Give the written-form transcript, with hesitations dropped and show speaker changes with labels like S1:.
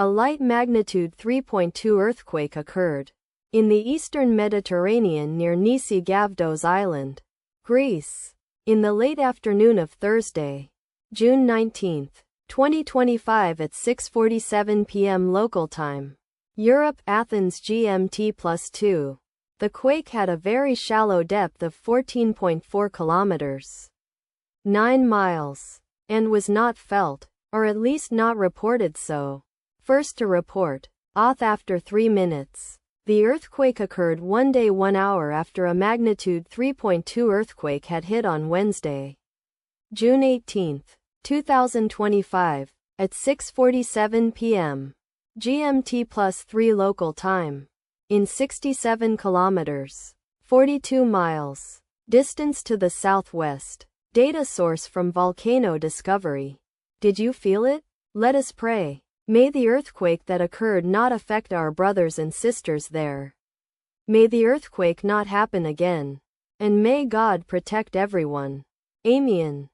S1: A light magnitude 3.2 earthquake occurred in the eastern Mediterranean near Nisi, Gavdos Island, Greece, in the late afternoon of Thursday, June 19, 2025 at 6:47 p.m. local time. Europe, Athens GMT+2. The quake had a very shallow depth of 14.4 kilometers, 9 miles, and was not felt, or at least not reported so. First to report, auth after 3 minutes. The earthquake occurred 1 day 1 hour after a magnitude 3.2 earthquake had hit on Wednesday, June 18, 2025, at 6:47 p.m. GMT+3 local time, in 67 kilometers, 42 miles, distance to the southwest. Data source from Volcano Discovery. Did you feel it? Let us pray. May the earthquake that occurred not affect our brothers and sisters there. May the earthquake not happen again. And may God protect everyone. Amen.